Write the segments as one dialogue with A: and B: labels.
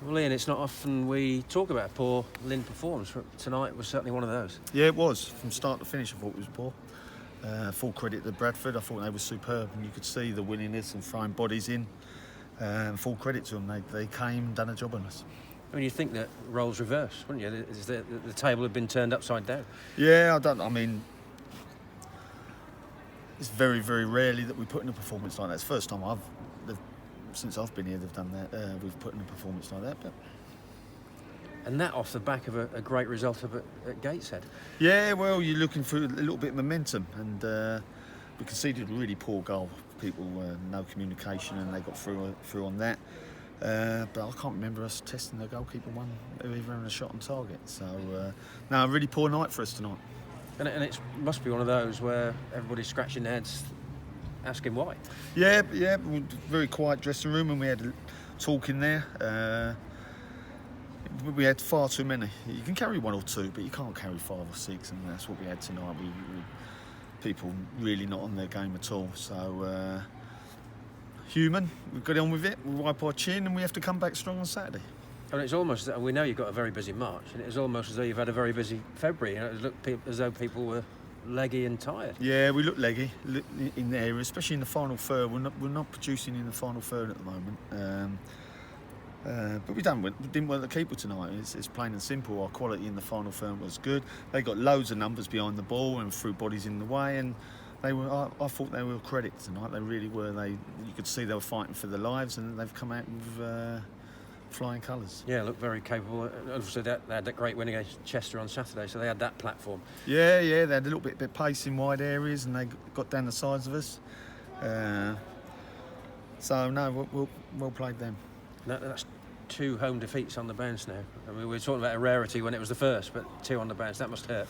A: Well, Ian, it's not often we talk about a poor Lynn performance. Tonight was certainly one of those.
B: Yeah, it was. From start to finish, I thought it was poor. Full credit to Bradford. I thought they were superb, and you could see the willingness and throwing bodies in. Full credit to them. They came and done a job on us.
A: I mean, you'd think that roles reversed, wouldn't you? The table had been turned upside down.
B: Yeah, I mean, it's very, very rarely that we put in a performance like that. It's the first time since I've been here, they've done that. We've put in a performance like that. But
A: And that off the back of a great result up at Gateshead.
B: yeah, well, you're looking for a little bit of momentum, and we conceded a really poor goal. People no communication, and they got through on that. But I can't remember us testing the goalkeeper one, either on a shot on target. So, no, a really poor night for us tonight.
A: And it must be one of those where everybody's scratching their heads, asking why.
B: Yeah, very quiet dressing room, and we had a talk in there. We had far too many. You can carry one or two, but you can't carry 5 or 6, and that's what we had tonight. People really not on their game at all. So, human, we've got on with it, we wipe our chin, and we have to come back strong on Saturday.
A: And it's almost, we know you've got a very busy March, and it's almost as though you've had a very busy February. It looked as though people were leggy and tired.
B: Yeah, we look leggy in there, especially in the final third. We're not producing in the final third at the moment. But we didn't want the keeper tonight. It's plain and simple. Our quality in the final third was good. They got loads of numbers behind the ball and threw bodies in the way, and they were. I thought they were a credit tonight. They really were. You could see they were fighting for their lives, and they've come out with flying colours.
A: Yeah, looked very capable. Obviously, they had that great win against Chester on Saturday, so they had that platform.
B: Yeah, they had a little bit of pace in wide areas, and they got down the sides of us. So no, well played them.
A: That's 2 home defeats on the bounce now. I mean, we were talking about a rarity when it was the first, but 2 on the bounce, that must hurt.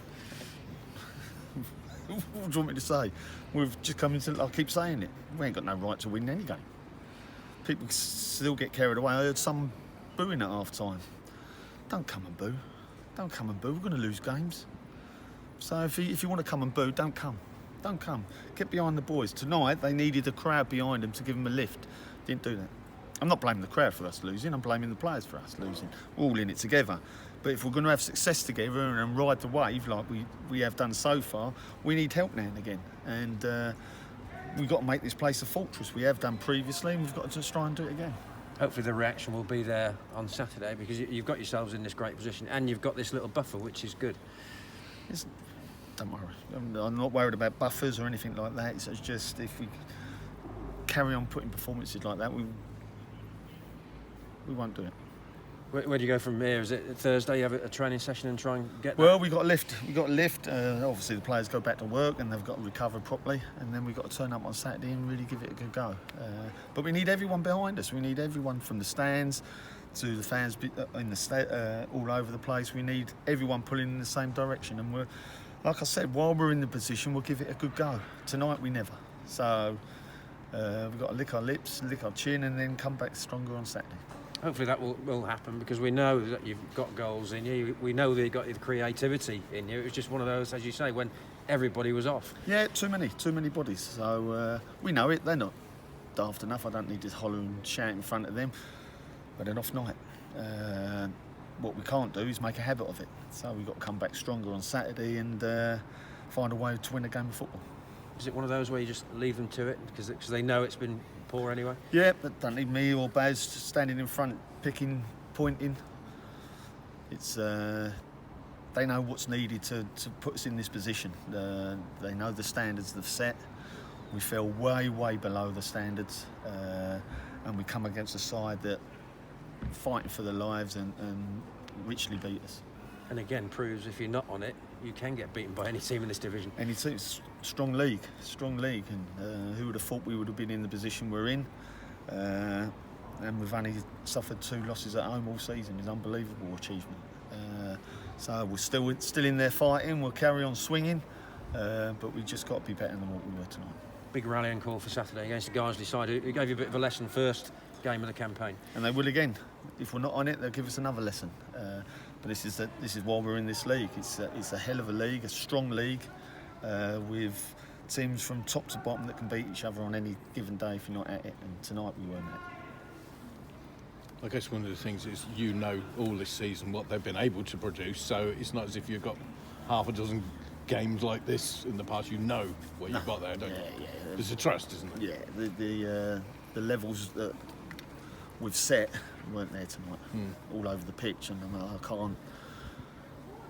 B: What do you want me to say? We've just come into. I keep saying it. We ain't got no right to win any game. People still get carried away. I heard some booing at half time. Don't come and boo. Don't come and boo. We're going to lose games. So if you want to come and boo, don't come. Don't come. Get behind the boys. Tonight they needed a crowd behind them to give them a lift. Didn't do that. I'm not blaming the crowd for us losing. I'm blaming the players for us losing. We're all in it together. But if we're going to have success together and ride the wave like we have done so far, we need help now and again. And we've got to make this place a fortress. We have done previously, and we've got to just try and do it again. Hopefully
A: the reaction will be there on Saturday, because you've got yourselves in this great position, and you've got this little buffer, which is good.
B: Don't worry. I'm not worried about buffers or anything like that. It's just if we carry on putting performances like that, we won't do it.
A: Where do you go from here? Is it Thursday you have a training session and try and get that?
B: Well, we got a lift. Obviously the players go back to work and they've got to recover properly, and then we've got to turn up on Saturday and really give it a good go. But we need everyone behind us. We need everyone from the stands to the fans in the all over the place. We need everyone pulling in the same direction, and like I said, while we're in the position, we'll give it a good go. Tonight we never. So we've got to lick our lips, lick our chin, and then come back stronger on Saturday.
A: Hopefully that will happen, because we know that you've got goals in you. We know that you've got the creativity in you. It was just one of those, as you say, when everybody was off.
B: Yeah, too many bodies. So we know it. They're not daft enough. I don't need to holler and shout in front of them. But an off night. What we can't do is make a habit of it. So we've got to come back stronger on Saturday and find a way to win a game of football.
A: Is it one of those where you just leave them to it because they know it's been poor anyway?
B: Yeah, but don't need me or Baz standing in front, picking, pointing. It's they know what's needed to put us in this position. They know the standards they've set. We fell way below the standards, and we come against a side that fighting for their lives and richly beat us.
A: And again, proves if you're not on it, you can get beaten by any team in this division.
B: Any team, strong league, and who would have thought we would have been in the position we're in? And we've only suffered 2 losses at home all season. It's an unbelievable achievement. So we're still in there fighting. We'll carry on swinging, but we've just got to be better than what we were tonight.
A: Big rallying call for Saturday against the Guiseley side, who gave you a bit of a lesson first game of the campaign.
B: And they will again. If we're not on it, they'll give us another lesson. But this is why we're in this league. It's a hell of a league, a strong league, with teams from top to bottom that can beat each other on any given day if you're not at it. And tonight we weren't at it.
C: I guess one of the things is all this season what they've been able to produce, so it's not as if you've got half a dozen games like this in the past. You know what you've got there, don't you?
B: Yeah.
C: There's a trust, isn't there?
B: Yeah, the levels that we've set weren't there tonight, all over the pitch, and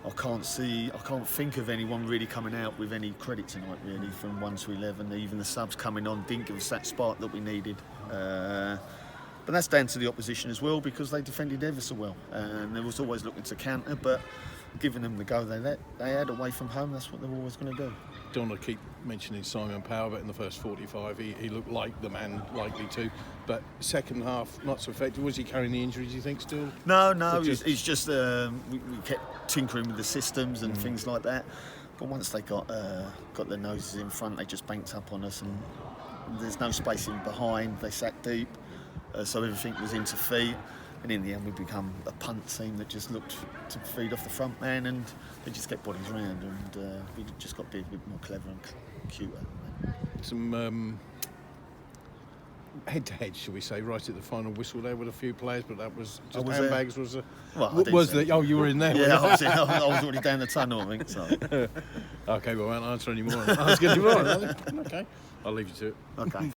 B: I can't think of anyone really coming out with any credit tonight, really, from 1 to 11. Even the subs coming on didn't give us that spark that we needed. But that's down to the opposition as well, because they defended ever so well, and they was always looking to counter, but giving them the go they had away from home, that's what they're always going to do.
C: Don't want to keep mentioning Simon Power, but in the first 45 he looked like the man likely to, but second half not so effective. Was he carrying the injuries, you think, still?
B: No, it's just we kept tinkering with the systems and things like that, but once they got their noses in front, they just banked up on us, and there's no spacing behind. They sat deep, so everything was into feet, and in the end we become a punt team that just looked to feed off the front man, and they just get bodies round, and we just got to be a bit more clever and cuter.
C: Some head-to-head, shall we say, right at the final whistle there with a few players, but that was just handbags. You were in there?
B: Yeah, I was already down the tunnel, I think. So.
C: Okay, well, I won't answer any more. I was going to be right. Okay, I'll leave you to it.
B: Okay.